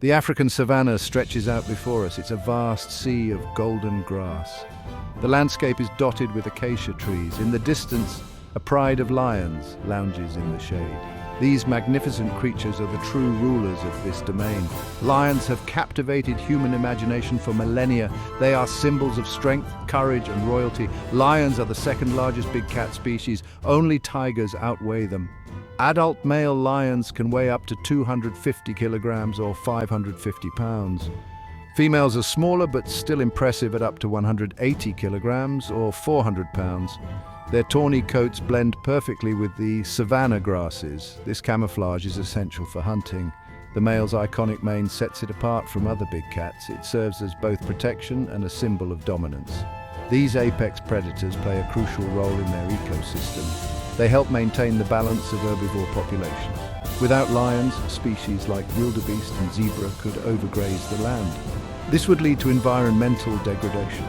The African savanna stretches out before us. It's a vast sea of golden grass. The landscape is dotted with acacia trees. In the distance, a pride of lions lounges in the shade. These magnificent creatures are the true rulers of this domain. Lions have captivated human imagination for millennia. They are symbols of strength, courage, and royalty. Lions are the second largest big cat species. Only tigers outweigh them. Adult male lions can weigh up to 250 kilograms or 550 pounds. Females are smaller but still impressive at up to 180 kilograms or 400 pounds. Their tawny coats blend perfectly with the savanna grasses. This camouflage is essential for hunting. The male's iconic mane sets it apart from other big cats. It serves as both protection and a symbol of dominance. These apex predators play a crucial role in their ecosystem. They help maintain the balance of herbivore populations. Without lions, species like wildebeest and zebra could overgraze the land. This would lead to environmental degradation.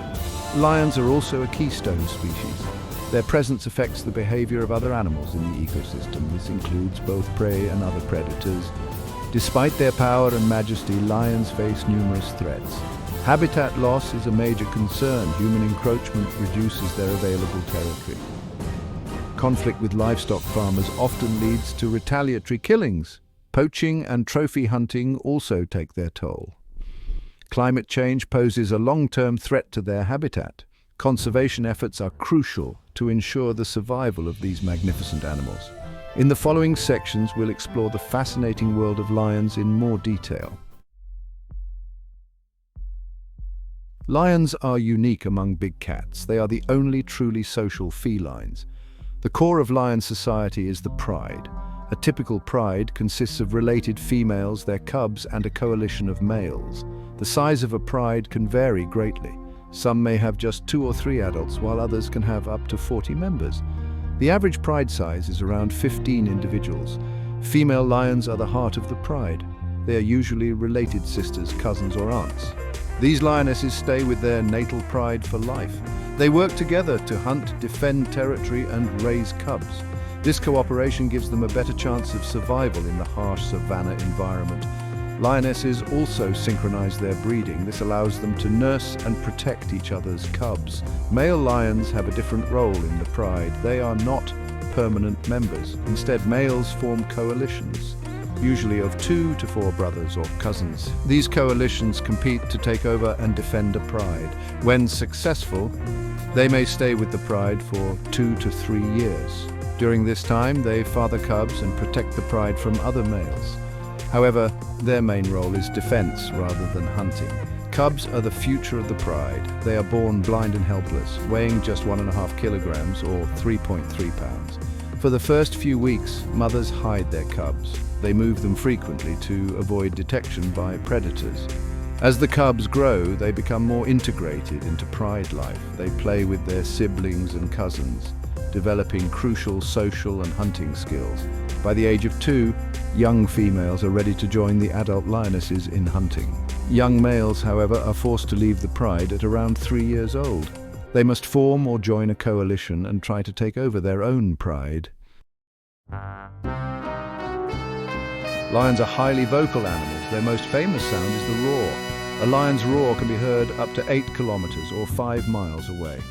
Lions are also a keystone species. Their presence affects the behavior of other animals in the ecosystem. This includes both prey and other predators. Despite their power and majesty, lions face numerous threats. Habitat loss is a major concern. Human encroachment reduces their available territory. Conflict with livestock farmers often leads to retaliatory killings. Poaching and trophy hunting also take their toll. Climate change poses a long-term threat to their habitat. Conservation efforts are crucial to ensure the survival of these magnificent animals. In the following sections, we'll explore the fascinating world of lions in more detail. Lions are unique among big cats. They are the only truly social felines. The core of lion society is the pride. A typical pride consists of related females, their cubs, and a coalition of males. The size of a pride can vary greatly. Some may have just 2 or 3 adults, while others can have up to 40 members. The average pride size is around 15 individuals. Female lions are the heart of the pride. They are usually related sisters, cousins, or aunts. These lionesses stay with their natal pride for life. They work together to hunt, defend territory, and raise cubs. This cooperation gives them a better chance of survival in the harsh savanna environment. Lionesses also synchronize their breeding. This allows them to nurse and protect each other's cubs. Male lions have a different role in the pride. They are not permanent members. Instead, males form coalitions, usually of 2 to 4 brothers or cousins. These coalitions compete to take over and defend a pride. When successful, they may stay with the pride for 2 to 3 years. During this time, they father cubs and protect the pride from other males. However, their main role is defense rather than hunting. Cubs are the future of the pride. They are born blind and helpless, weighing just 1.5 kilograms or 3.3 pounds. For the first few weeks, mothers hide their cubs. They move them frequently to avoid detection by predators. As the cubs grow, they become more integrated into pride life. They play with their siblings and cousins, developing crucial social and hunting skills. By the age of 2, young females are ready to join the adult lionesses in hunting. Young males, however, are forced to leave the pride at around 3 years old. They must form or join a coalition and try to take over their own pride. Lions are highly vocal animals. Their most famous sound is the roar. A lion's roar can be heard up to 8 kilometers or 5 miles away.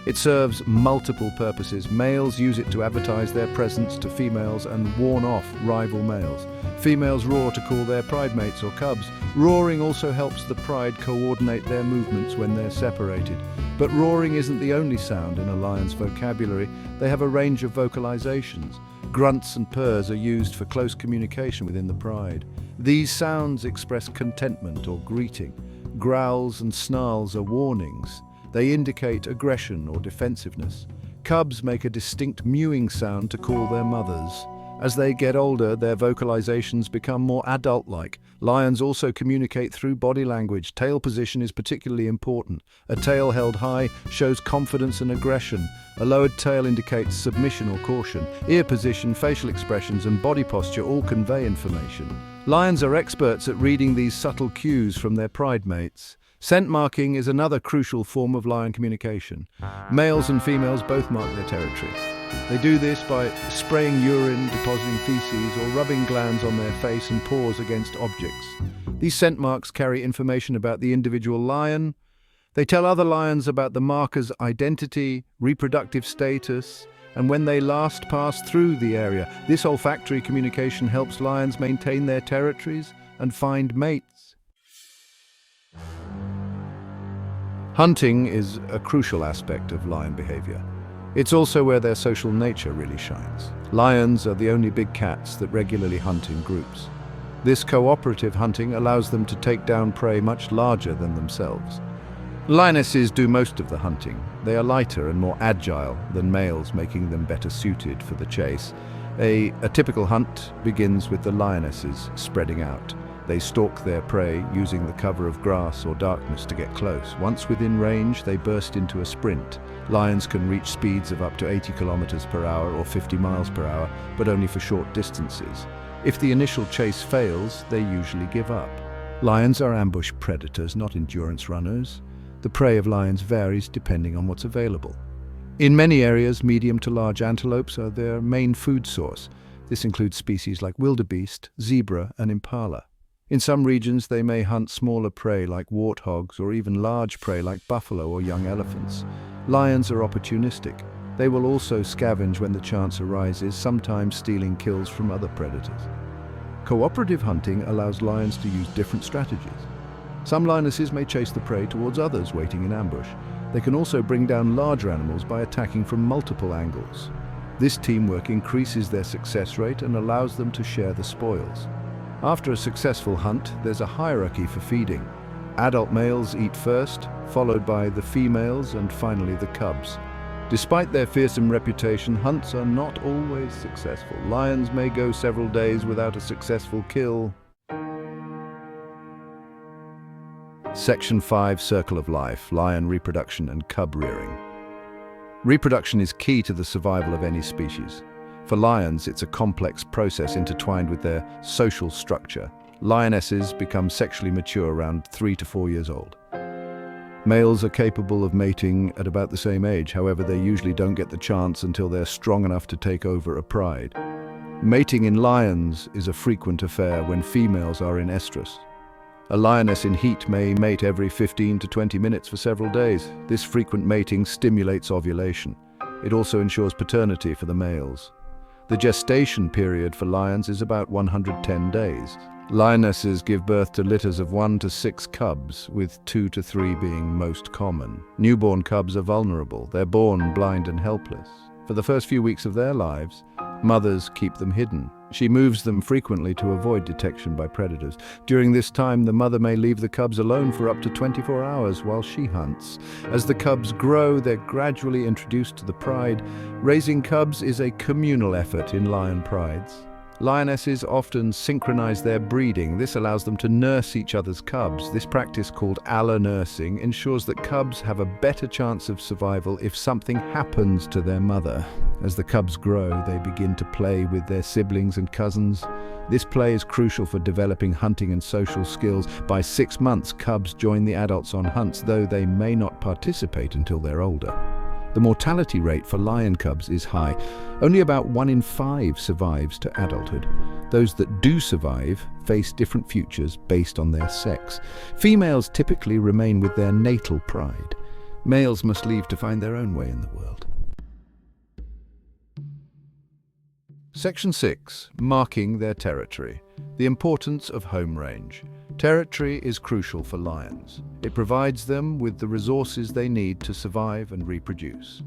It serves multiple purposes. Males use it to advertise their presence to females and warn off rival males. Females roar to call their pride mates or cubs. Roaring also helps the pride coordinate their movements when they're separated. But roaring isn't the only sound in a lion's vocabulary. They have a range of vocalizations. Grunts and purrs are used for close communication within the pride. These sounds express contentment or greeting. Growls and snarls are warnings. They indicate aggression or defensiveness. Cubs make a distinct mewing sound to call their mothers. As they get older, their vocalizations become more adult-like. Lions also communicate through body language. Tail position is particularly important. A tail held high shows confidence and aggression. A lowered tail indicates submission or caution. Ear position, facial expressions, and body posture all convey information. Lions are experts at reading these subtle cues from their pride mates. Scent marking is another crucial form of lion communication. Males and females both mark their territory. They do this by spraying urine, depositing feces, or rubbing glands on their face and paws against objects. These scent marks carry information about the individual lion. They tell other lions about the marker's identity, reproductive status, and when they last passed through the area. This olfactory communication helps lions maintain their territories and find mates. Hunting is a crucial aspect of lion behavior. It's also where their social nature really shines. Lions are the only big cats that regularly hunt in groups. This cooperative hunting allows them to take down prey much larger than themselves. Lionesses do most of the hunting. They are lighter and more agile than males, making them better suited for the chase. A typical hunt begins with the lionesses spreading out. They stalk their prey using the cover of grass or darkness to get close. Once within range, they burst into a sprint. Lions can reach speeds of up to 80 kilometers per hour or 50 miles per hour, but only for short distances. If the initial chase fails, they usually give up. Lions are ambush predators, not endurance runners. The prey of lions varies depending on what's available. In many areas, medium to large antelopes are their main food source. This includes species like wildebeest, zebra, and impala. In some regions, they may hunt smaller prey like warthogs or even large prey like buffalo or young elephants. Lions are opportunistic. They will also scavenge when the chance arises, sometimes stealing kills from other predators. Cooperative hunting allows lions to use different strategies. Some lionesses may chase the prey towards others waiting in ambush. They can also bring down larger animals by attacking from multiple angles. This teamwork increases their success rate and allows them to share the spoils. After a successful hunt, there's a hierarchy for feeding. Adult males eat first, followed by the females and finally the cubs. Despite their fearsome reputation, hunts are not always successful. Lions may go several days without a successful kill. Section 5, Circle of Life, Lion Reproduction and Cub Rearing. Reproduction is key to the survival of any species. For lions, it's a complex process intertwined with their social structure. Lionesses become sexually mature around 3 to 4 years old. Males are capable of mating at about the same age, however, they usually don't get the chance until they're strong enough to take over a pride. Mating in lions is a frequent affair when females are in estrus. A lioness in heat may mate every 15 to 20 minutes for several days. This frequent mating stimulates ovulation. It also ensures paternity for the males. The gestation period for lions is about 110 days. Lionesses give birth to litters of 1 to 6 cubs, with 2 to 3 being most common. Newborn cubs are vulnerable. They're born blind and helpless. For the first few weeks of their lives, mothers keep them hidden. She moves them frequently to avoid detection by predators. During this time, the mother may leave the cubs alone for up to 24 hours while she hunts. As the cubs grow, they're gradually introduced to the pride. Raising cubs is a communal effort in lion prides. Lionesses often synchronize their breeding. This allows them to nurse each other's cubs. This practice, called allonursing, ensures that cubs have a better chance of survival if something happens to their mother. As the cubs grow, they begin to play with their siblings and cousins. This play is crucial for developing hunting and social skills. By 6 months, cubs join the adults on hunts, though they may not participate until they're older. The mortality rate for lion cubs is high. Only about 1 in 5 survives to adulthood. Those that do survive face different futures based on their sex. Females typically remain with their natal pride. Males must leave to find their own way in the world. Section 6. Marking their territory. The importance of home range. Territory is crucial for lions. It provides them with the resources they need to survive and reproduce.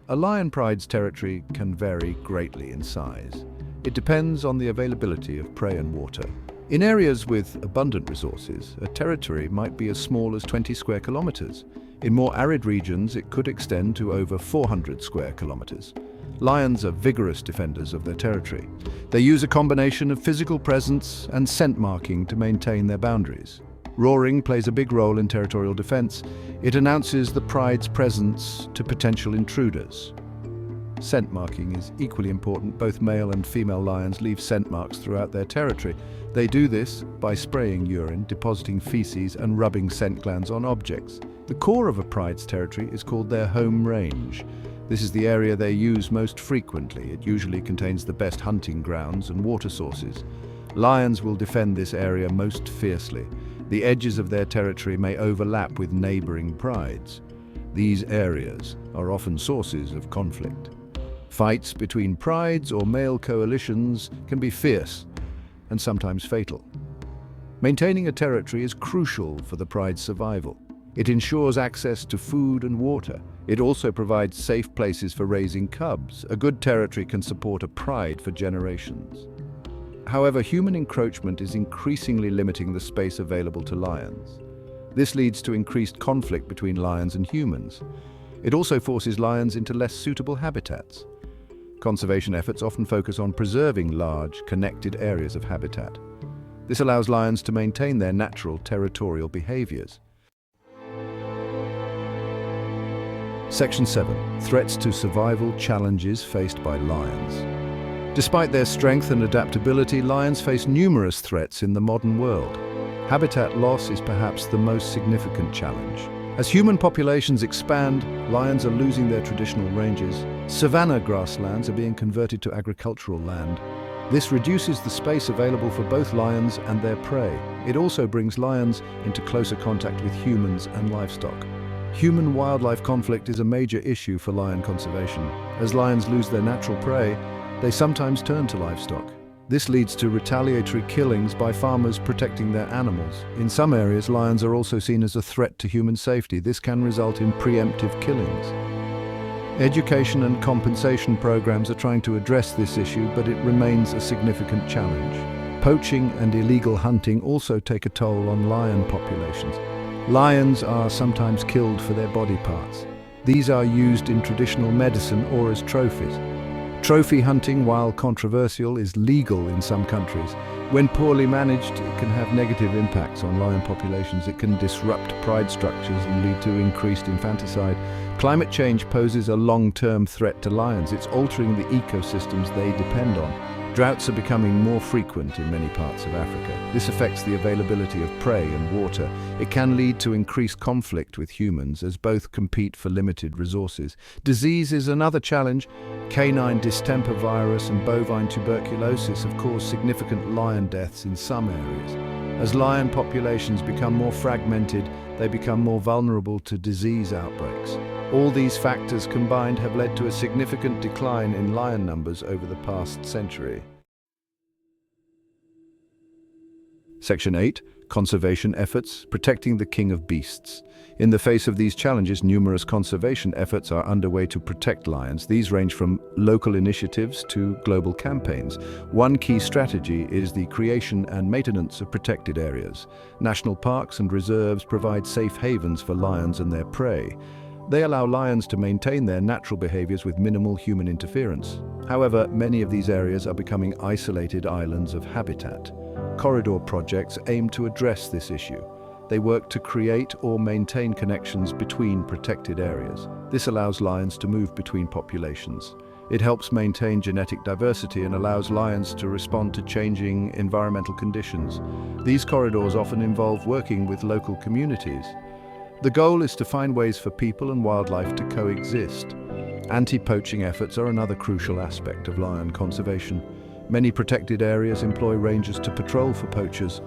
A lion pride's territory can vary greatly in size. It depends on the availability of prey and water. In areas with abundant resources, a territory might be as small as 20 square kilometers. In more arid regions, it could extend to over 400 square kilometers. Lions are vigorous defenders of their territory. They use a combination of physical presence and scent marking to maintain their boundaries. Roaring plays a big role in territorial defense. It announces the pride's presence to potential intruders. Scent marking is equally important. Both male and female lions leave scent marks throughout their territory. They do this by spraying urine, depositing feces, and rubbing scent glands on objects. The core of a pride's territory is called their home range. This is the area they use most frequently. It usually contains the best hunting grounds and water sources. Lions will defend this area most fiercely. The edges of their territory may overlap with neighboring prides. These areas are often sources of conflict. Fights between prides or male coalitions can be fierce and sometimes fatal. Maintaining a territory is crucial for the pride's survival. It ensures access to food and water. It also provides safe places for raising cubs. A good territory can support a pride for generations. However, human encroachment is increasingly limiting the space available to lions. This leads to increased conflict between lions and humans. It also forces lions into less suitable habitats. Conservation efforts often focus on preserving large, connected areas of habitat. This allows lions to maintain their natural territorial behaviors. Section 7. Threats to survival challenges faced by lions. Despite their strength and adaptability, lions face numerous threats in the modern world. Habitat loss is perhaps the most significant challenge. As human populations expand, lions are losing their traditional ranges. Savanna grasslands are being converted to agricultural land. This reduces the space available for both lions and their prey. It also brings lions into closer contact with humans and livestock. Human-wildlife conflict is a major issue for lion conservation. As lions lose their natural prey, they sometimes turn to livestock. This leads to retaliatory killings by farmers protecting their animals. In some areas, lions are also seen as a threat to human safety. This can result in preemptive killings. Education and compensation programs are trying to address this issue, but it remains a significant challenge. Poaching and illegal hunting also take a toll on lion populations. Lions are sometimes killed for their body parts. These are used in traditional medicine or as trophies. Trophy hunting, while controversial, is legal in some countries. When poorly managed, it can have negative impacts on lion populations. It can disrupt pride structures and lead to increased infanticide. Climate change poses a long-term threat to lions. It's altering the ecosystems they depend on. Droughts are becoming more frequent in many parts of Africa. This affects the availability of prey and water. It can lead to increased conflict with humans as both compete for limited resources. Disease is another challenge. Canine distemper virus and bovine tuberculosis have caused significant lion deaths in some areas. As lion populations become more fragmented, they become more vulnerable to disease outbreaks. All these factors combined have led to a significant decline in lion numbers over the past century. Section 8. Conservation efforts, protecting the king of beasts. In the face of these challenges, numerous conservation efforts are underway to protect lions. These range from local initiatives to global campaigns. One key strategy is the creation and maintenance of protected areas. National parks and reserves provide safe havens for lions and their prey. They allow lions to maintain their natural behaviors with minimal human interference. However, many of these areas are becoming isolated islands of habitat. Corridor projects aim to address this issue. They work to create or maintain connections between protected areas. This allows lions to move between populations. It helps maintain genetic diversity and allows lions to respond to changing environmental conditions. These corridors often involve working with local communities. The goal is to find ways for people and wildlife to coexist. Anti-poaching efforts are another crucial aspect of lion conservation. Many protected areas employ rangers to patrol for poachers.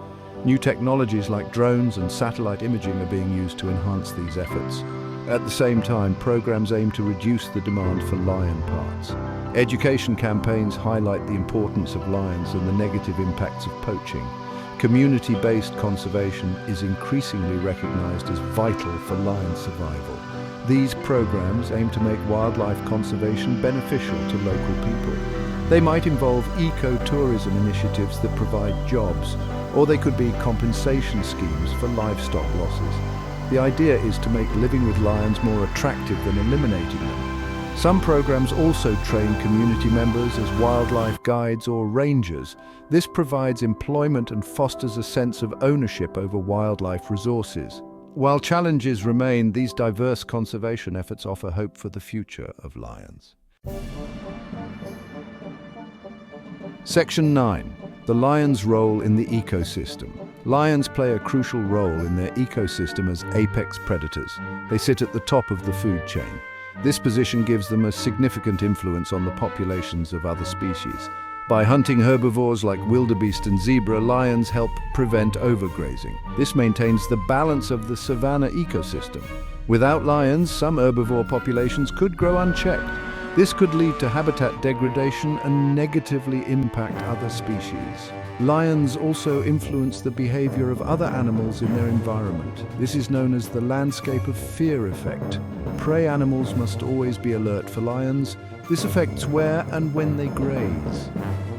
New technologies like drones and satellite imaging are being used to enhance these efforts. At the same time, programs aim to reduce the demand for lion parts. Education campaigns highlight the importance of lions and the negative impacts of poaching. Community-based conservation is increasingly recognized as vital for lion survival. These programs aim to make wildlife conservation beneficial to local people. They might involve eco-tourism initiatives that provide jobs, or they could be compensation schemes for livestock losses. The idea is to make living with lions more attractive than eliminating them. Some programs also train community members as wildlife guides or rangers. This provides employment and fosters a sense of ownership over wildlife resources. While challenges remain, these diverse conservation efforts offer hope for the future of lions. Section 9. The lion's role in the ecosystem. Lions play a crucial role in their ecosystem as apex predators. They sit at the top of the food chain. This position gives them a significant influence on the populations of other species. By hunting herbivores like wildebeest and zebra, lions help prevent overgrazing. This maintains the balance of the savanna ecosystem. Without lions, some herbivore populations could grow unchecked. This could lead to habitat degradation and negatively impact other species. Lions also influence the behavior of other animals in their environment. This is known as the landscape of fear effect. Prey animals must always be alert for lions. This affects where and when they graze.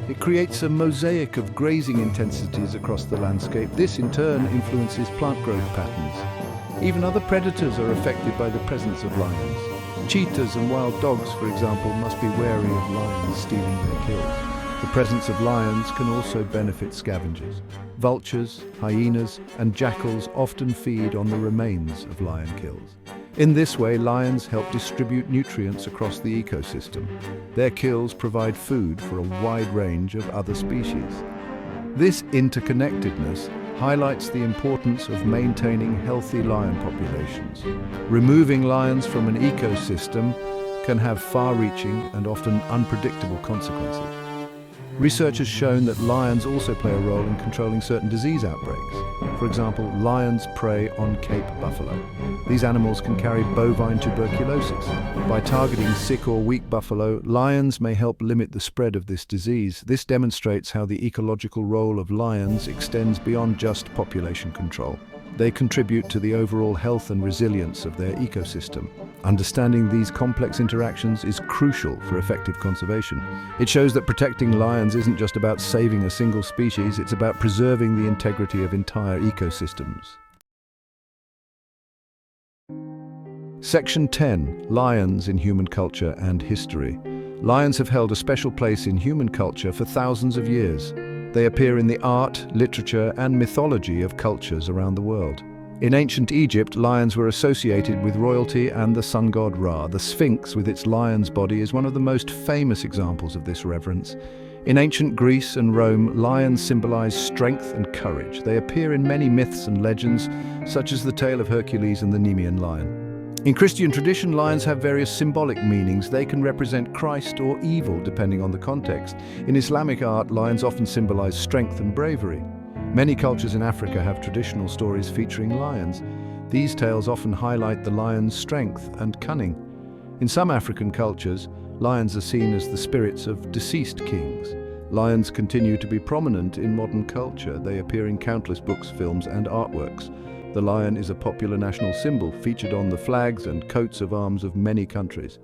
It creates a mosaic of grazing intensities across the landscape. This in turn influences plant growth patterns. Even other predators are affected by the presence of lions. Cheetahs and wild dogs, for example, must be wary of lions stealing their kills. The presence of lions can also benefit scavengers. Vultures, hyenas, and jackals often feed on the remains of lion kills. In this way, lions help distribute nutrients across the ecosystem. Their kills provide food for a wide range of other species. This interconnectedness highlights the importance of maintaining healthy lion populations. Removing lions from an ecosystem can have far-reaching and often unpredictable consequences. Research has shown that lions also play a role in controlling certain disease outbreaks. For example, lions prey on Cape buffalo. These animals can carry bovine tuberculosis. By targeting sick or weak buffalo, lions may help limit the spread of this disease. This demonstrates how the ecological role of lions extends beyond just population control. They contribute to the overall health and resilience of their ecosystem. Understanding these complex interactions is crucial for effective conservation. It shows that protecting lions isn't just about saving a single species, it's about preserving the integrity of entire ecosystems. Section 10. Lions in Human Culture and History. Lions have held a special place in human culture for thousands of years. They appear in the art, literature, and mythology of cultures around the world. In ancient Egypt, lions were associated with royalty and the sun god Ra. The Sphinx, with its lion's body, is one of the most famous examples of this reverence. In ancient Greece and Rome, lions symbolize strength and courage. They appear in many myths and legends, such as the tale of Hercules and the Nemean lion. In Christian tradition, lions have various symbolic meanings. They can represent Christ or evil, depending on the context. In Islamic art, lions often symbolize strength and bravery. Many cultures in Africa have traditional stories featuring lions. These tales often highlight the lion's strength and cunning. In some African cultures, lions are seen as the spirits of deceased kings. Lions continue to be prominent in modern culture. They appear in countless books, films, and artworks. The lion is a popular national symbol featured on the flags and coats of arms of many countries.